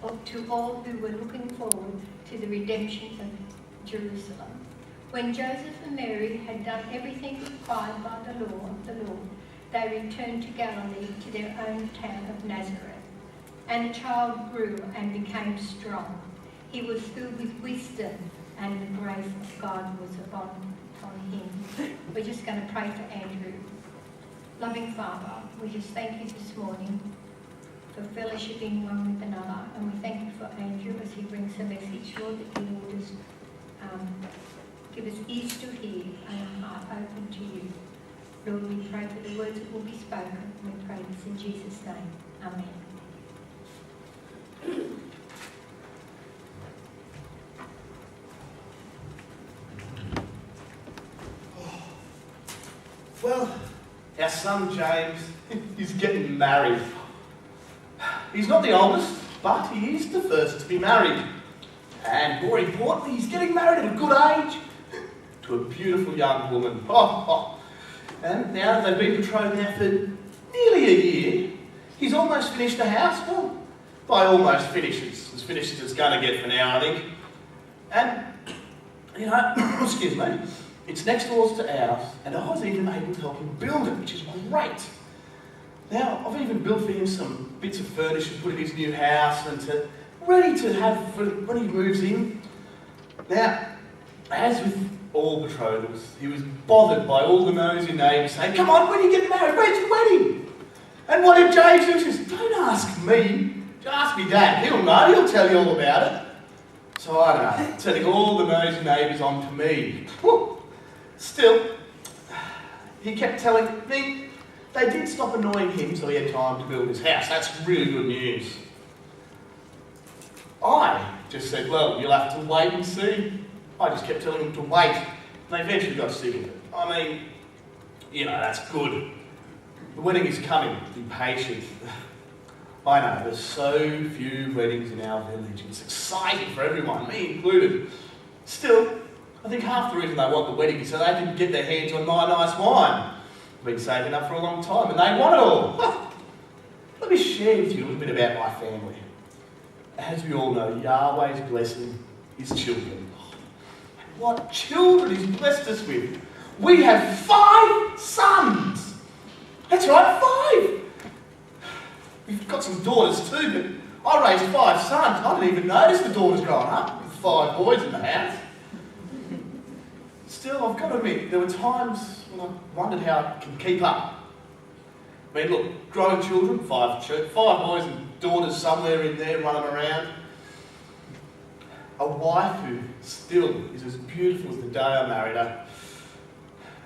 to all who were looking forward to the redemption of Jerusalem. When Joseph and Mary had done everything required by the law of the Lord, they returned to Galilee, to their own town of Nazareth. And the child grew and became strong. He was filled with wisdom, and the grace of God was upon him. We're just going to pray for Andrew. Loving Father, we just thank you this morning for fellowshipping one with another, and we thank you for Andrew as he brings the message. Lord, that you will just give us ears to hear and a heart open to you. Lord, we pray for the words that will be spoken. We pray this in Jesus' name. Amen. Well, our son James is getting married. He's not the oldest, but he is the first to be married. And more importantly, he's getting married at a good age to a beautiful young woman. And now they've been betrothed now for nearly a year. He's almost finished the house. Well, by almost finished, it's as finished as it's going to get for now, I think. And, you know, excuse me, it's next doors to ours, and I was even able to help him build it, which is great. Now, I've even built for him some bits of furniture to put in his new house and ready to have for when he moves in. Now, as with all betrothals, he was bothered by all the nosy neighbours saying, "Come on, when are you getting married? When's your wedding?" And what did James do? He says, "Don't ask me, just ask me Dad. He'll know, he'll tell you all about it." So I don't know, turning all the nosy neighbours on to me. Still, he kept telling me they did stop annoying him so he had time to build his house. That's really good news. I just said, well, you'll have to wait and see. I just kept telling them to wait, and they eventually got sick of it. I mean, you know, that's good. The wedding is coming, be patient. I know, there's so few weddings in our village. It's exciting for everyone, me included. Still, I think half the reason they want the wedding is so they can get their hands on my nice wine. I've been saving up for a long time and they want it all. Let me share with you a little bit about my family. As we all know, Yahweh's blessing is children. And what children He's blessed us with. We have 5 sons. That's right, 5. We've got some daughters too, but I raised 5 sons. I didn't even notice the daughters growing up with 5 boys in the house. Still, I've got to admit, there were times when I wondered how I can keep up. I mean, look, grown children, 5 boys and daughters somewhere in there running around. A wife who still is as beautiful as the day I married her.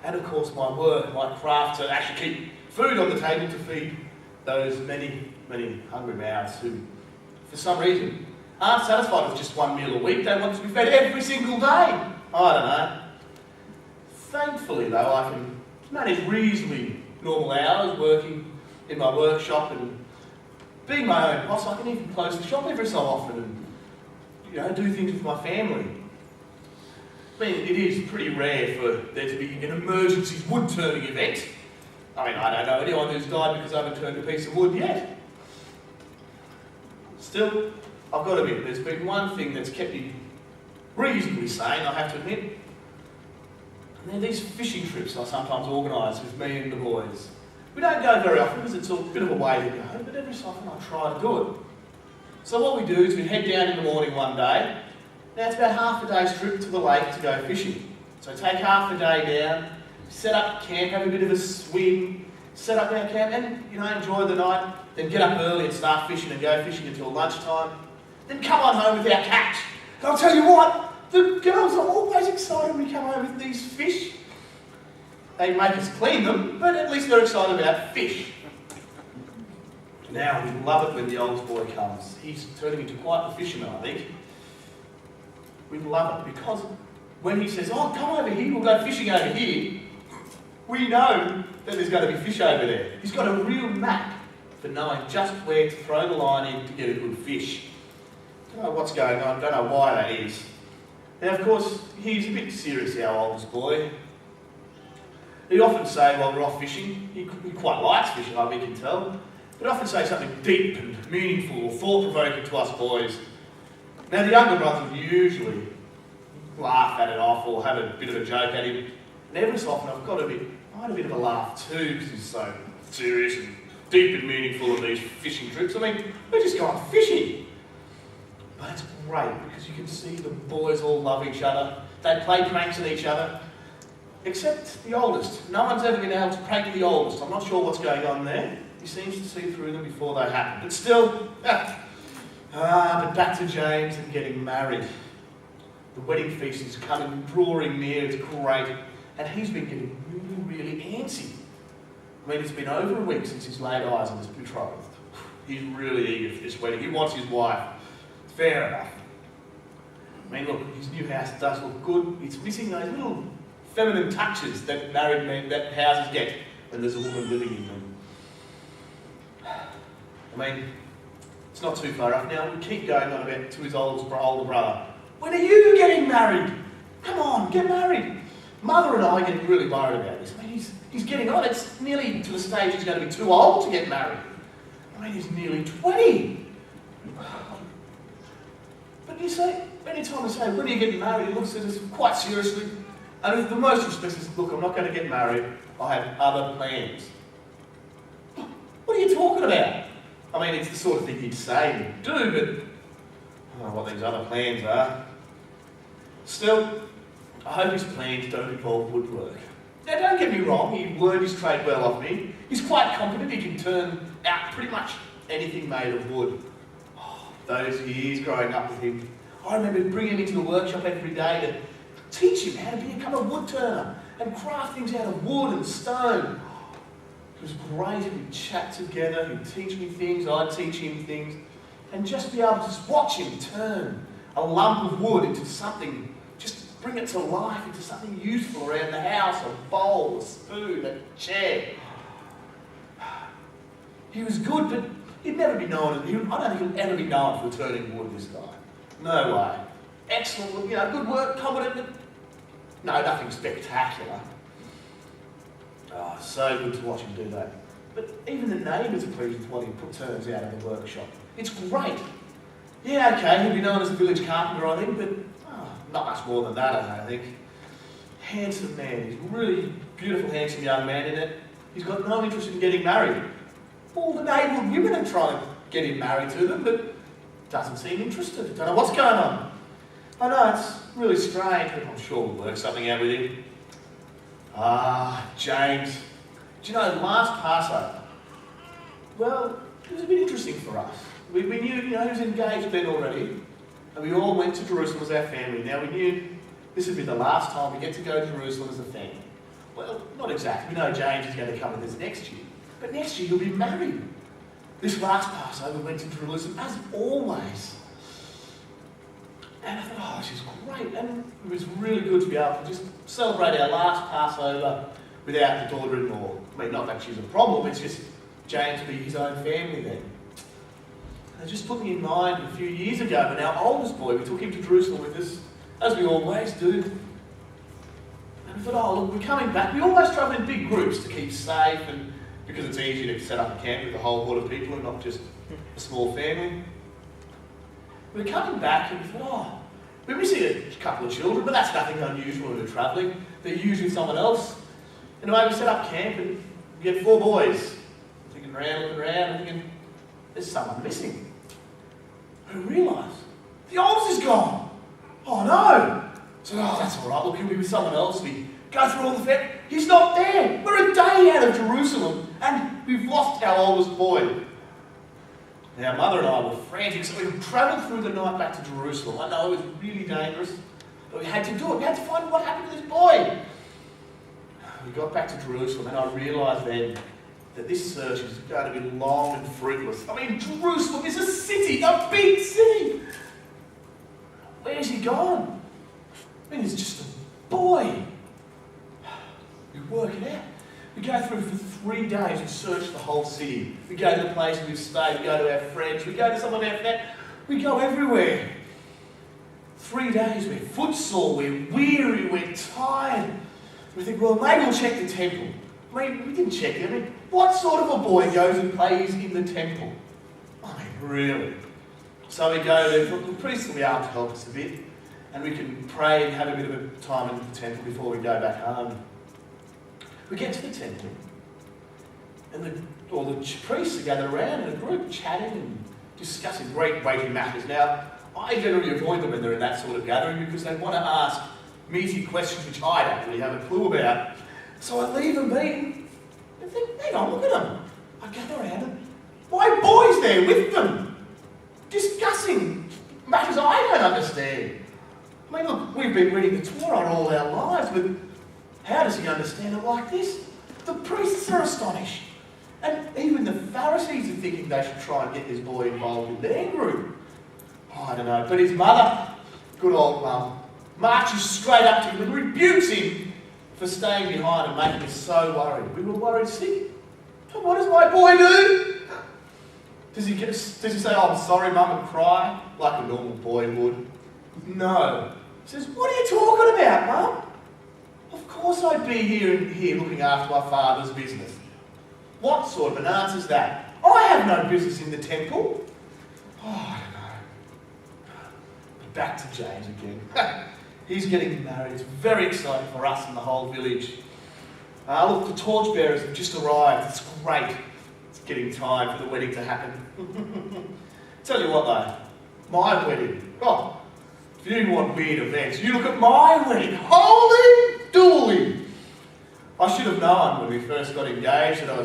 And of course my work, my craft to actually keep food on the table to feed those many, many hungry mouths who, for some reason, aren't satisfied with just one meal a week. They want to be fed every single day. I don't know. Thankfully, though, I can manage reasonably normal hours working in my workshop and being my own boss. I can even close the shop every so often and, you know, do things with my family. I mean, it is pretty rare for there to be an emergency wood turning event. I mean, I don't know anyone who's died because I haven't turned a piece of wood yet. Still, I've got to admit, there's been one thing that's kept me reasonably sane, I have to admit. And they're these fishing trips I sometimes organise with me and the boys. We don't go very often because it's a bit of a way to go, but every so often I try to do it. So what we do is we head down in the morning one day. Now it's about half a day's trip to the lake to go fishing. So take half a day down, set up camp, have a bit of a swim, set up our camp and, you know, enjoy the night, then get up early and start fishing and go fishing until lunchtime. Then come on home with our catch. And I'll tell you what, the girls are always excited when we come home with these fish. They make us clean them, but at least they're excited about fish. Now, we love it when the oldest boy comes. He's turning into quite the fisherman, I think. We love it because when he says, "Oh, come over here, we'll go fishing over here," we know that there's going to be fish over there. He's got a real knack for knowing just where to throw the line in to get a good fish. Don't know what's going on, don't know why that is. Now, of course, he's a bit serious, our oldest boy. He'd often say while we're off fishing, he quite likes fishing, we can tell. but often say something deep and meaningful or thought-provoking to us boys. Now, the younger brothers would usually laugh at it off or have a bit of a joke at him. And every so often I had a bit of a laugh too, because he's so serious and deep and meaningful on these fishing trips. I mean, we're just going fishing. But it's great because you can see the boys all love each other. They play pranks at each other. Except the oldest. No one's ever been able to prank the oldest. I'm not sure what's going on there. He seems to see through them before they happen. But still, but back to James and getting married. The wedding feast is coming, drawing near, it's great. And he's been getting really, really antsy. I mean, it's been over a week since he's laid eyes on his betrothed. He's really eager for this wedding. He wants his wife. Fair enough. I mean, look, his new house does look good. It's missing those little feminine touches that married men, that houses get when there's a woman living in them. I mean, it's not too far off now. We keep going on about to his older brother. When are you getting married? Come on, get married. Mother and I are getting really worried about this. I mean, he's getting on. It's nearly to the stage he's going to be too old to get married. I mean, he's nearly 20. But you say, anytime I say, when are you getting married, he looks at us quite seriously. And with the most respect, he says, look, I'm not going to get married. I have other plans. What are you talking about? I mean, it's the sort of thing he'd say and do, but I don't know what these other plans are. Still, I hope his plans don't involve woodwork. Now, don't get me wrong, he learned his trade well off me. He's quite competent, he can turn out pretty much anything made of wood. Oh, those years growing up with him, I remember bringing him into the workshop every day to teach him how to become a wood turner and craft things out of wood and stone. It was great, we'd chat together, he'd teach me things, I'd teach him things, and just be able to just watch him turn a lump of wood into something, just bring it to life, into something useful around the house, a bowl, a spoon, a chair. He was good, but he'd never be known, I don't think he'll ever be known for turning wood, this guy. No way. Excellent, good work, competent, but no, nothing spectacular. Oh, so good to watch him do that. But even the neighbours are pleased with what he turns out of the workshop. It's great. Yeah, okay, he'll be known as a village carpenter, I think, but not much more than that, I don't think. Handsome man. He's a really beautiful, handsome young man in it. He's got no interest in getting married. All the neighbourhood women are trying to get him married to them, but doesn't seem interested. Don't know what's going on. I know, it's really strange, but I'm sure we'll work something out with him. James. Do you know, last Passover, well, it was a bit interesting for us. We knew, he was engaged then already, and we all went to Jerusalem as our family. Now, we knew this would be the last time we get to go to Jerusalem as a family. Well, not exactly. We know James is going to come with us next year, but next year he'll be married. This last Passover we went to Jerusalem, as always. And I thought, this is great. And it was really good to be able to just celebrate our last Passover without the daughter-in-law. I mean, not that she's a problem, it's just James being his own family then. And it just put me in mind a few years ago when our oldest boy, we took him to Jerusalem with us, as we always do. And I thought, look, we're coming back. We always travel in big groups to keep safe and because it's easier to set up a camp with a whole lot of people and not just a small family. We're coming back and we thought, we're missing a couple of children, but that's nothing unusual when we're travelling. They're usually someone else. Anyway, we set up camp and we get 4 boys. Looking around, and thinking, there's someone missing. We realise, the oldest is gone. Oh no! So, that's all right, look, he'll be with someone else. We go through all the family. He's not there. We're a day out of Jerusalem and we've lost our oldest boy. Our mother and I were frantic, so we travelled through the night back to Jerusalem. I know it was really dangerous, but we had to do it. We had to find what happened to this boy. We got back to Jerusalem and I realised then that this search is going to be long and fruitless. I mean, Jerusalem is a city, a big city. Where's he gone? I mean, he's just a boy. We work it out. We go through for 3 days, we search the whole city. We go to the places we've stayed, we go to our friends, we go to some of our family. We go everywhere. 3 days, we're footsore, we're weary, we're tired. We think, well, maybe we'll check the temple. mean, we didn't check it. I mean, what sort of a boy goes and plays in the temple? I mean, really? So we go there, the priest will be able to help us a bit, and we can pray and have a bit of a time in the temple before we go back home. We get to the temple, and all the priests are gathered around in a group, chatting and discussing great weighty matters. Now, I generally avoid them when they're in that sort of gathering because they want to ask meaty questions which I don't really have a clue about. So I leave them be and think, hang on, look at them. I gather around and my boy's there with them, discussing matters I don't understand. I mean, look, we've been reading the Torah all our lives, but how does he understand it like this? The priests are astonished. And even the Pharisees are thinking they should try and get this boy involved in their group. I don't know, but his mother, good old mum, marches straight up to him and rebukes him for staying behind and making us so worried. We were worried sick. But what does my boy do? Does he say, oh, I'm sorry, mum, and cry like a normal boy would? No. He says, what are you talking about, mum? Of course I'd be here looking after my father's business. What sort of an answer is that? I have no business in the temple. Oh, I don't know. But back to James again. He's getting married. It's very exciting for us and the whole village. Look, the torchbearers have just arrived. It's great. It's getting time for the wedding to happen. Tell you what though, my wedding. Oh, if you want weird events, you look at my wedding. Holy dooly! I should have known when we first got engaged that I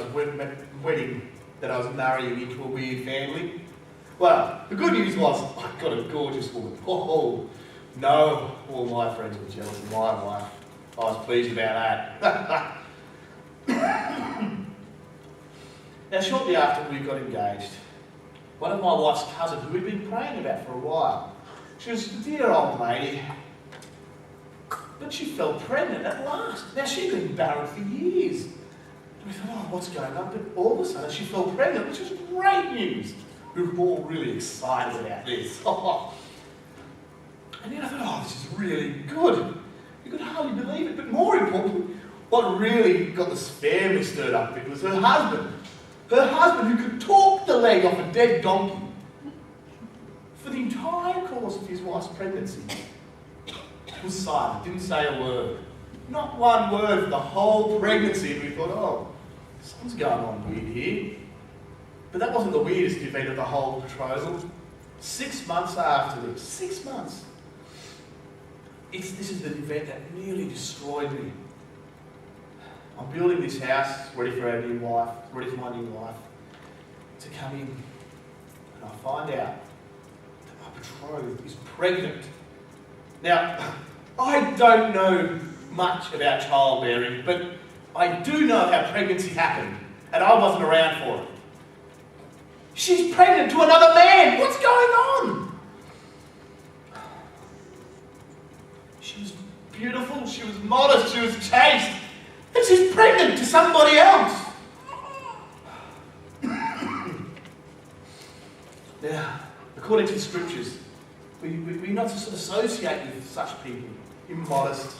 was marrying into a weird family. Well, the good news was I got a gorgeous woman. Oh, no, all my friends were jealous of my wife. I was pleased about that. Now, shortly after we got engaged, one of my wife's cousins, who we'd been praying about for a while, she was a dear old lady, but she fell pregnant at last. Now, she'd been barren for years. And we thought, oh, what's going on? But all of a sudden, she fell pregnant, which was great news. We were all really excited about this. And then I thought, oh, this is really good. You could hardly believe it. But more important, what really got this family stirred up a bit was her husband. Her husband, who could talk the leg off a dead donkey. For the entire course of his wife's pregnancy, was silent, didn't say a word. Not one word for the whole pregnancy. And we thought, oh, something's going on weird here. But that wasn't the weirdest event of the whole betrothal. 6 months after this, 6 months, this is the event that nearly destroyed me. I'm building this house, ready for our new wife, ready for my new wife to come in. And I find out that my betrothed is pregnant. Now, I don't know much about childbearing, but I do know how pregnancy happened, and I wasn't around for it. She's pregnant to another man! What's going on? She was beautiful, she was modest, she was chaste, and she's pregnant to somebody else. Now, according to the scriptures, we're not to sort of associate with such people, immodest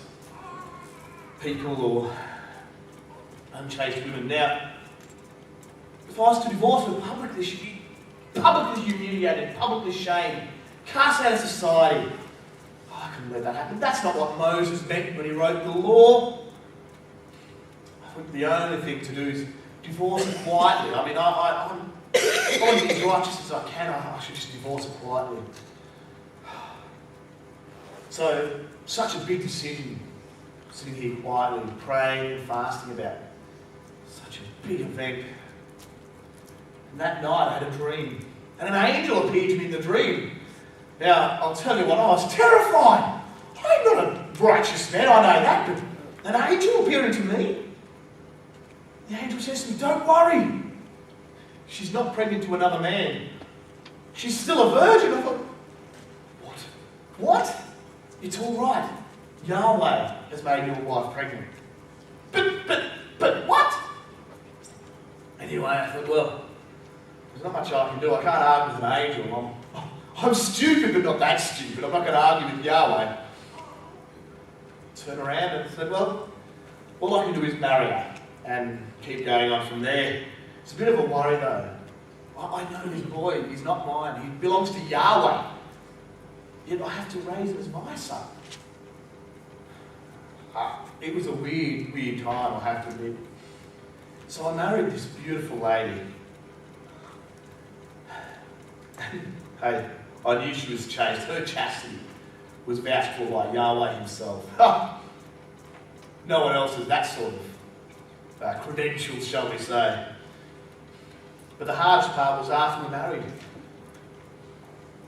people or unchaste women. Now, if I was to divorce her publicly, she'd be publicly humiliated, publicly shamed, cast out of society. Oh, I couldn't let that happen. That's not what Moses meant when he wrote the law. I think the only thing to do is divorce her quietly. I mean, I'm trying to be as righteous as I can. I should just divorce her quietly. So, such a big decision, sitting here quietly, praying and fasting about such a big event. And that night I had a dream, and an angel appeared to me in the dream. Now, I'll tell you what, I was terrified. I'm not a righteous man, I know that, but an angel appearing to me. The angel says to me, don't worry. She's not pregnant to another man. She's still a virgin. I thought, what? What? It's all right. Yahweh has made your wife pregnant. But what? Anyway, I thought, well, there's not much I can do. I can't argue with an angel. I'm stupid, but not that stupid. I'm not going to argue with Yahweh. Turn around and said, well, all I can do is marry her. and keep going on from there. It's a bit of a worry though. I know his boy, he's not mine, he belongs to Yahweh. Yet I have to raise him as my son. It was a weird time, I have to admit. So I married this beautiful lady. Hey, I knew she was chaste. Her chastity was vouched for by Yahweh himself. No one else has that sort of credentials, shall we say. But the hardest part was after we married.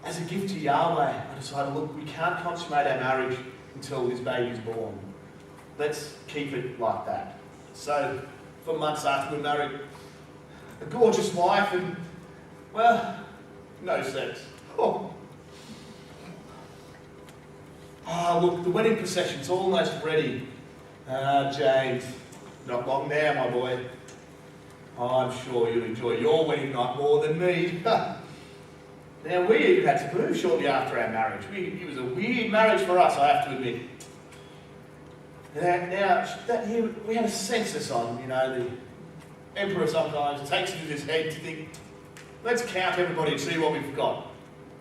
As a gift to Yahweh, I decided, look, we can't consummate our marriage until this baby's born. Let's keep it like that. So, for months after we married, a gorgeous wife and, well, no sex. Oh, look, the wedding procession's almost ready. James, not long now, my boy. I'm sure you'll enjoy your wedding night more than me. Now, we even had to move shortly after our marriage. It was a weird marriage for us, I have to admit. Now, we had a census on, the emperor sometimes takes it in his head to think, let's count everybody and see what we've got.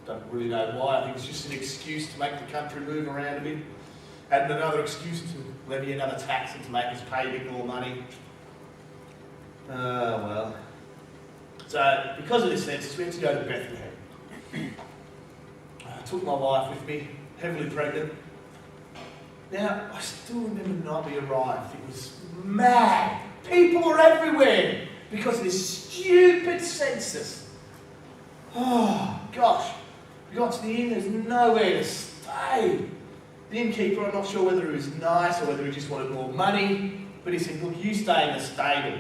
Don't really know why. I think it's just an excuse to make the country move around a bit. And another excuse to levy another tax and to make us pay a bit more money. Well. So, because of this census, we had to go to Bethlehem. I took my wife with me, heavily pregnant. Now, I still remember the night we arrived. It was mad. People were everywhere because of this stupid census. Oh, gosh. We got to the inn, there's nowhere to stay. The innkeeper, I'm not sure whether he was nice or whether he just wanted more money, but he said, look, you stay in the stable.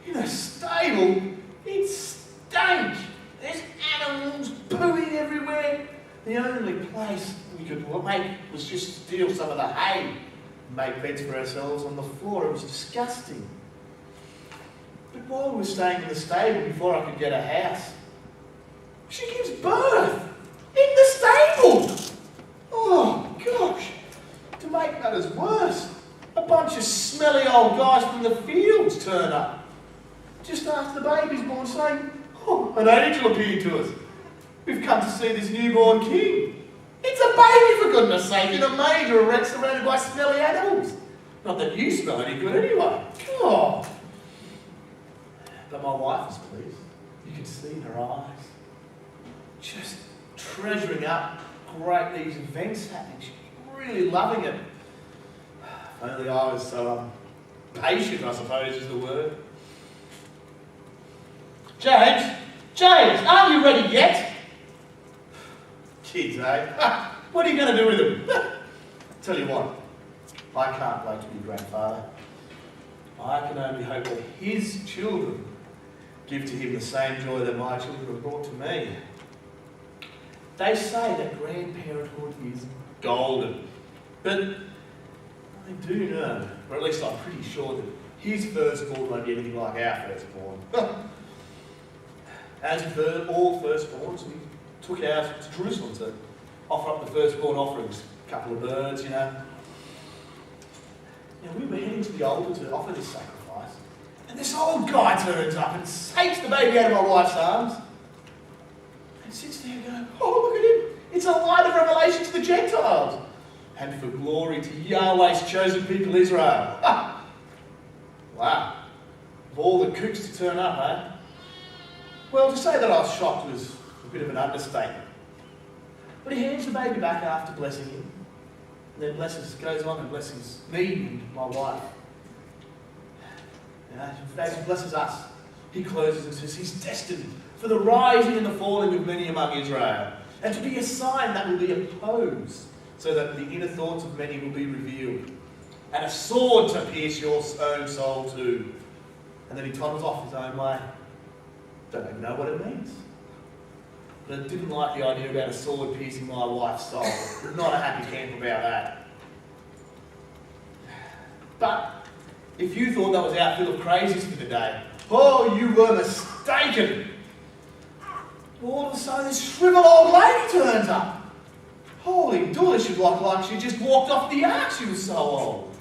In a stable? It stank. There's animals pooing everywhere. The only place we could make was just steal some of the hay and make beds for ourselves on the floor. It was disgusting. But while we were staying in the stable before I could get a house, she gives birth in the stable. Oh, gosh. To make matters worse, a bunch of smelly old guys from the fields turn up just after the baby's born saying, oh, an angel appeared to us. We've come to see this newborn king. It's a baby, for goodness sake, in a manger erect surrounded by smelly animals. Not that you smell any good anyway. God. But my wife was pleased. You could see in her eyes. Just treasuring up great these events happening. She was really loving it. If only I was so patient, I suppose is the word. James, aren't you ready yet? Kids, eh? What are you going to do with them? Tell you what, I can't wait to be grandfather. I can only hope that his children give to him the same joy that my children have brought to me. They say that grandparenthood is golden, but I do know, or at least I'm pretty sure, that his firstborn won't be anything like our firstborn. As with all firstborns, we took ours to Jerusalem to offer up the firstborn offerings. A couple of birds, Now, we were heading to the altar to offer this sacrifice, and this old guy turns up and takes the baby out of my wife's arms and sits there going, oh, look at him. It's a light of revelation to the Gentiles and for glory to Yahweh's chosen people, Israel. Wow. Of all the kooks to turn up, eh? Well, to say that I was shocked was a bit of an understatement. But he hands the baby back after blessing him. And then goes on and blesses me and my wife. As he blesses us, he closes and says he's destined for the rising and the falling of many among Israel, and to be a sign that will be opposed, so that the inner thoughts of many will be revealed, and a sword to pierce your own soul too. And then he toddles off his own way. Don't even know what it means. But I didn't like the idea about a sword piercing my wife's soul. Not a happy camp about that. But if you thought that was our fill of crazies for the day, oh, you were mistaken. All of a sudden, this shriveled old lady turns up. Holy dooly, she looked like she just walked off the ark. She was so old.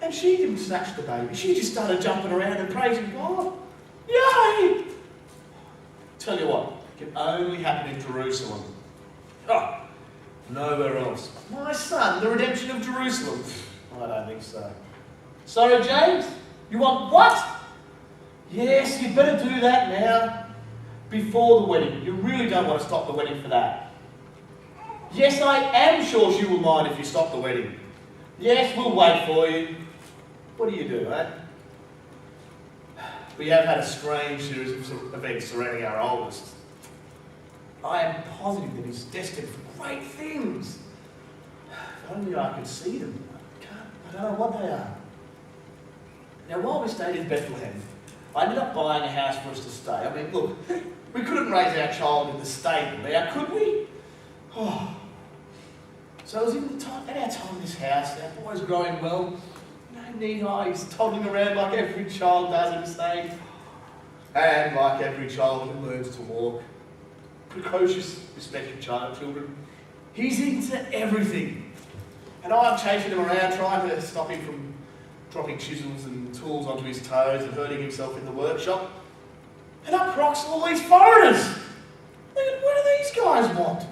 And she didn't snatch the baby. She just started jumping around and praising God. Yay! Tell you what, it can only happen in Jerusalem. Oh, nowhere else. My son, the redemption of Jerusalem. I don't think so. Sorry, James? You want what? Yes, you'd better do that now. Before the wedding. You really don't want to stop the wedding for that. Yes, I am sure she will mind if you stop the wedding. Yes, we'll wait for you. What do you do, eh? We have had a strange series of events surrounding our oldest. I am positive that he's destined for great things. If only I could see them. I don't know what they are. Now, while we stayed in Bethlehem, I ended up buying a house for us to stay. I mean, look, we couldn't raise our child in the stable now, could we? Oh. So it was at our time in this house, our boy's growing well. Knee-high, he's toddling around like every child does in the state. And like every child who learns to walk. Precocious, respected children. He's into everything. And I'm chasing him around, trying to stop him from dropping chisels and tools onto his toes and hurting himself in the workshop. And up rocks all these foreigners. What do these guys want?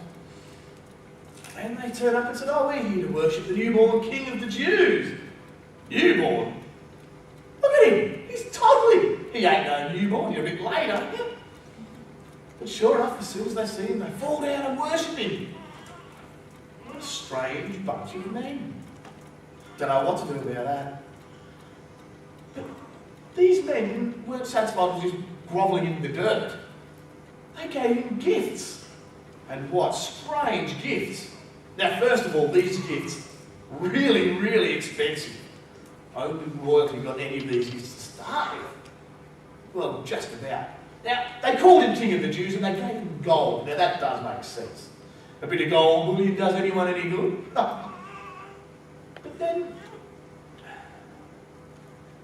And they turn up and said, oh, we're here to worship the newborn King of the Jews. Newborn? Look at him. He's toddling. He ain't no newborn. You're a bit late, aren't you? But sure enough, as soon as they see him, they fall down and worship him. What a strange bunch of men. Don't know what to do about that. But these men weren't satisfied with just grovelling in the dirt. They gave him gifts. And what strange gifts. Now, first of all, these gifts, really, really expensive. Only royalty got any of these gifts to start with. Well, just about. Now, they called him King of the Jews and they gave him gold. Now, that does make sense. A bit of gold bullion does anyone any good? No. But then,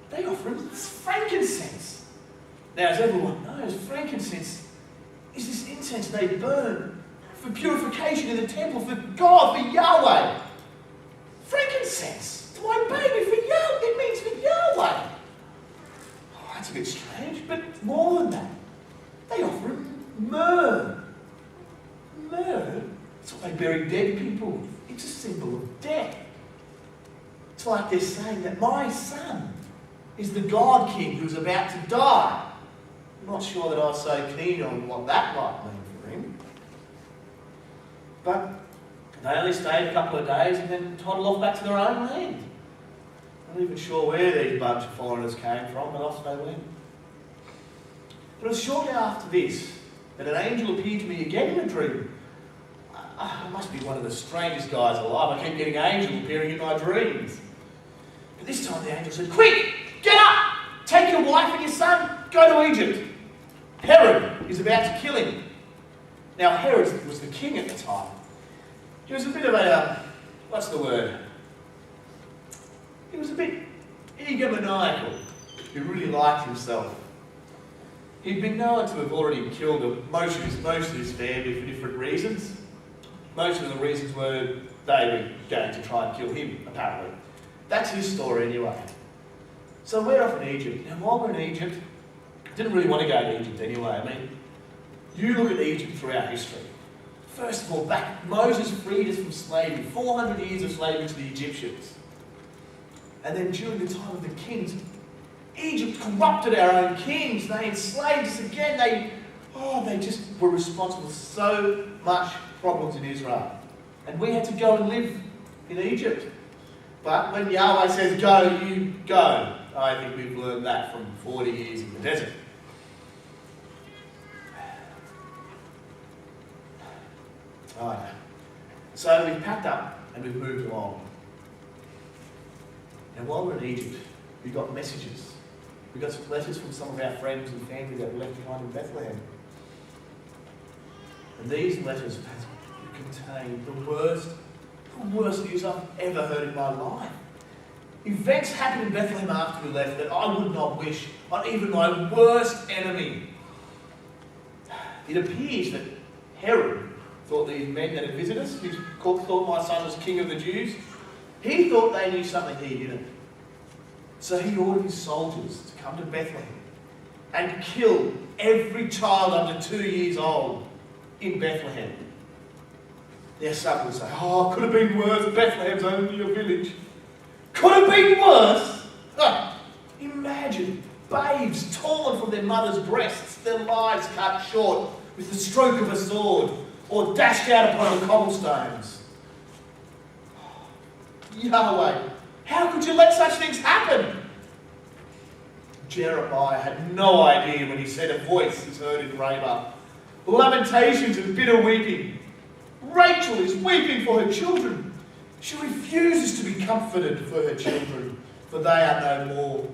they offer him frankincense. Now, as everyone knows, frankincense is this incense they burn for purification in the temple for God, for Yahweh. Frankincense. To my baby, for Yahweh. It means for Yahweh. Oh, that's a bit strange, but more than that. They offer him myrrh. Myrrh? It's what they bury dead people with. It's a symbol of death. It's like they're saying that my son is the God King who's about to die. I'm not sure that I was so keen on what that might mean for him. But they only stayed a couple of days and then toddled off back to their own land. I'm not even sure where these bunch of foreigners came from, but off they went. But it was shortly after this that an angel appeared to me again in a dream. I must be one of the strangest guys alive. I keep getting angels appearing in my dreams. But this time the angel said, quick, get up, take your wife and your son, go to Egypt. Herod is about to kill him. Now Herod was the king at the time. He was a bit of a, what's the word? He was a bit egomaniacal. He really liked himself. He'd been known to have already killed most of his family for different reasons. Most of the reasons were they were going to try and kill him, apparently. That's his story anyway. So we're off in Egypt. Now while we're in Egypt, I didn't really want to go to Egypt anyway. I mean, you look at Egypt throughout history. First of all, Moses freed us from slavery, 400 years of slavery to the Egyptians. And then during the time of the kings, Egypt corrupted our own kings. They enslaved us again. They just were responsible for so much problems in Israel. And we had to go and live in Egypt. But when Yahweh says go, you go. I think we've learned that from 40 years in the desert. So we've packed up and we've moved along. And while we're in Egypt, we got messages. We got some letters from some of our friends and family that were left behind in Bethlehem. And these letters contain the worst news I've ever heard in my life. Events happened in Bethlehem after we left that I would not wish on even my worst enemy. It appears that Herod thought these men that had visited us, who thought my son was king of the Jews, he thought they knew something he didn't. So he ordered his soldiers to come to Bethlehem and kill every child under 2 years old in Bethlehem. Now some will say, oh, could have been worse, Bethlehem's only a village. Could have been worse? Imagine babes torn from their mother's breasts, their lives cut short with the stroke of a sword, or dashed out upon the cobblestones. Yahweh, how could you let such things happen? Jeremiah had no idea when he said a voice is heard in Ramah, lamentations and bitter weeping. Rachel is weeping for her children. She refuses to be comforted for her children, for they are no more.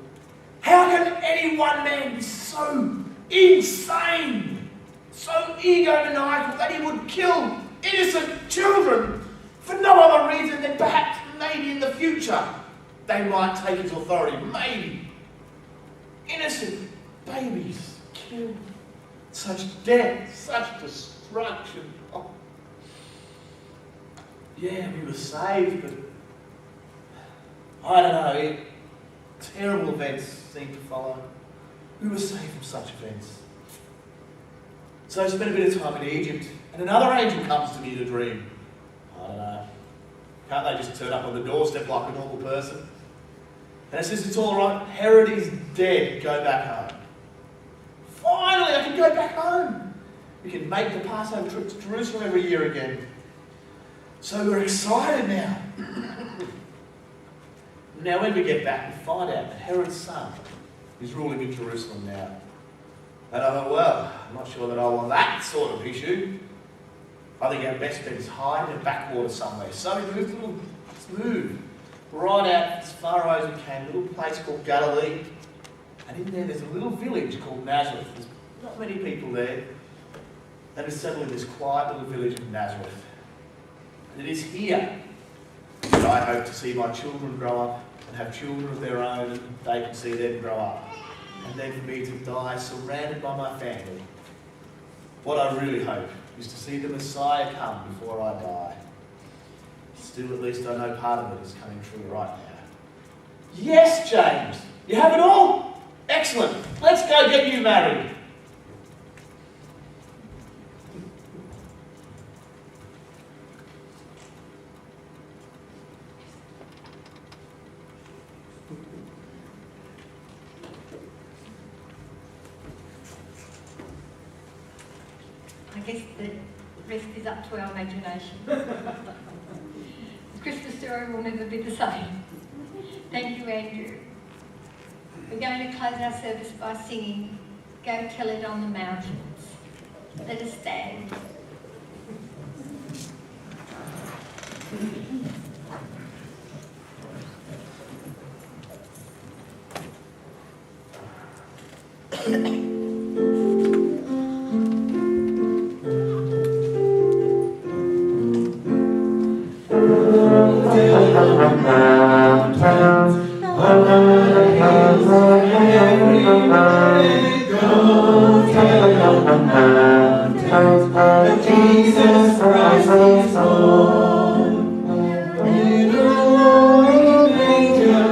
How can any one man be so insane, so egomaniacal that he would kill innocent children for no other reason than perhaps maybe in the future they might take his authority? Maybe. Innocent babies killed. Such death, such destruction. Oh. Yeah, we were saved, but I don't know, terrible events seemed to follow. We were saved from such events. So I spent a bit of time in Egypt, and another angel comes to me in a dream. I don't know. Can't they just turn up on the doorstep like a normal person? And it says it's all right. Herod is dead. Go back home. Finally, I can go back home. We can make the Passover trip to Jerusalem every year again. So we're excited now. Now when we get back, we find out that Herod's son is ruling in Jerusalem now. And I thought, well, I'm not sure that I want that sort of issue. I think our best bet is hide in a backwater somewhere. So we moved right out as far away as we can, a little place called Galilee. And in there's a little village called Nazareth. There's not many people there. And we settled in this quiet little village of Nazareth. And it is here that I hope to see my children grow up and have children of their own, and they can see them grow up. And then for me to die surrounded by my family. What I really hope is to see the Messiah come before I die. Still, at least I know part of it is coming true right now. Yes, James, you have it all? Excellent. Let's go get you married. I guess the rest is up to our imagination. The Christmas story will never be the same. Thank you, Andrew. We're going to close our service by singing Go Tell It on the Mountains. Let us stand. Jesus Christ is born. In a lowly manger,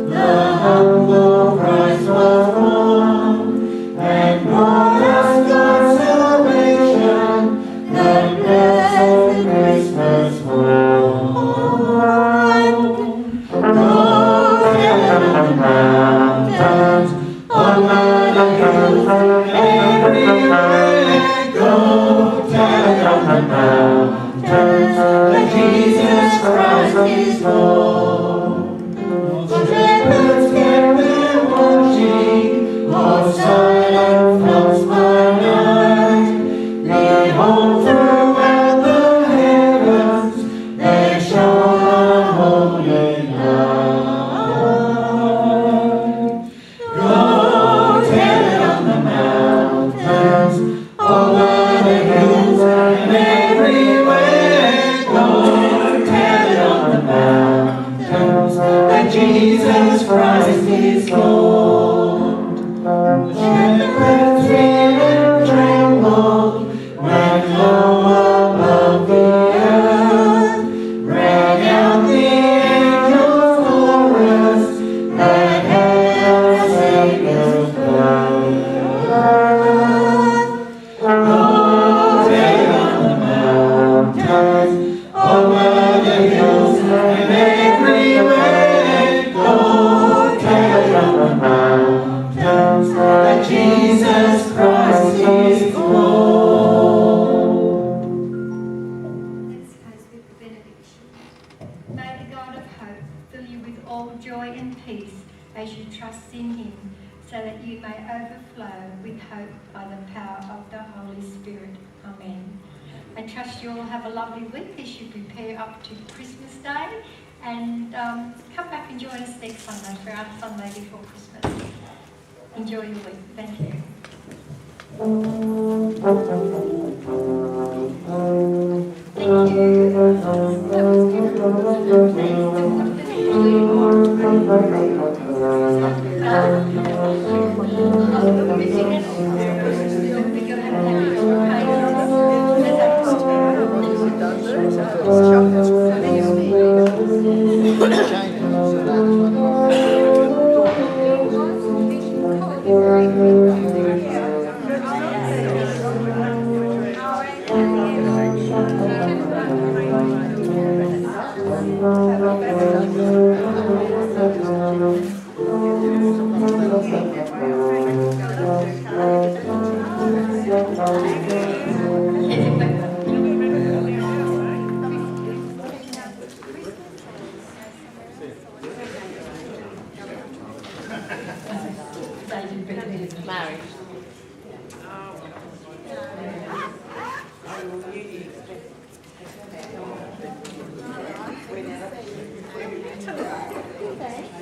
the humble Christ was born, and brought us God's salvation, the blessed Christmas morn. Go tell on the mountains, over the hills, everywhere. Go tell on the mountains that Jesus Christ is born. The shepherds kept their watching, all silent flocks by night. Behold, throughout the heavens there shone a holy light. Go tell it on the mountains, over the hills and everywhere. Go tell it on the mountains that Jesus Christ is Lord. The shepherds feared and trembled when low above the earth rang out the angels' chorus that I trust you all have a lovely week as you prepare up to Christmas Day. And come back and join us next Sunday for our Sunday before Christmas. Enjoy your week. Thank you. Thank you. That was Marriage.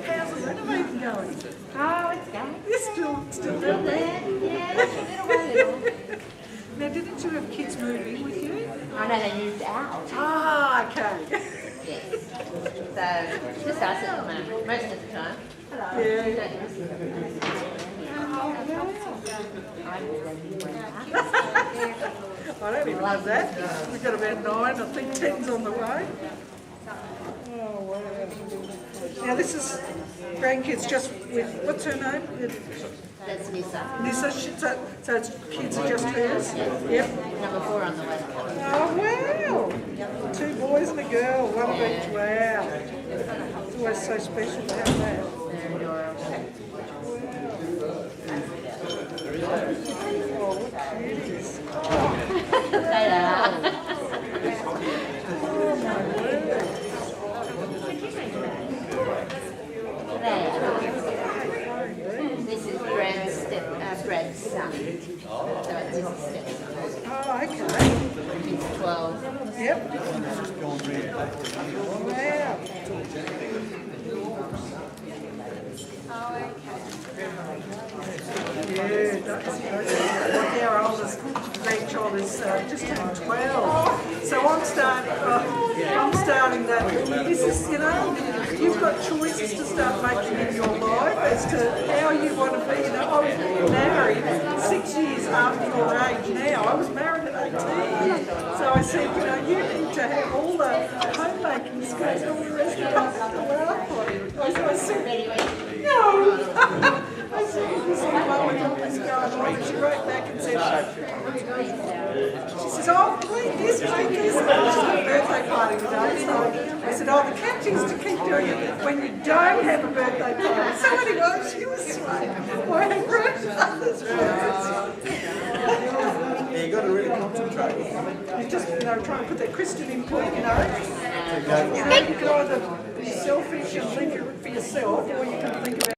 How's the renovating going? Oh, it's going. You're still Little there. there. Yeah, little. Now, didn't you have kids move in with you? I know they moved out. Ah, okay. Yes. So, just us at the moment, most of the time. Hello. Yeah. I don't even know that. We've got about 9, I think 10's on the way. Oh, wow. Now, this is grandkids just with, what's her name? That's Nissa. Nissa, so it's kids are just hers? Yep. Number 4 on the way. Oh, wow. 2 boys and a girl, one of each. Wow. It's always so special to have that. They're adorable. Oh, what cuties. They are. Oh, my word. They are. This is Brad's son. So it's his stepson. Oh, okay. He's 12. Yep. Wow. Yeah, like our oldest grandchild is just turned 12. So I'm starting that. This is, you know, you've got choices to start making in your life as to how you want to be. You know, I was married 6 years after your age now. I was married at 18. So I said, you know, you need to have all the homemaking skills and all the rest of it. I said, no. I said, this is what was going on. She wrote back and said, she says, oh, please, this. She's got a birthday party today. So I said, oh, the catch is to keep doing it when you don't have a birthday party. So anyway, she was sweet. My grandfather's Yeah, you got to really concentrate. you just, you know, try and put that Christian input, you know. You can either be selfish and think for yourself, or you can think about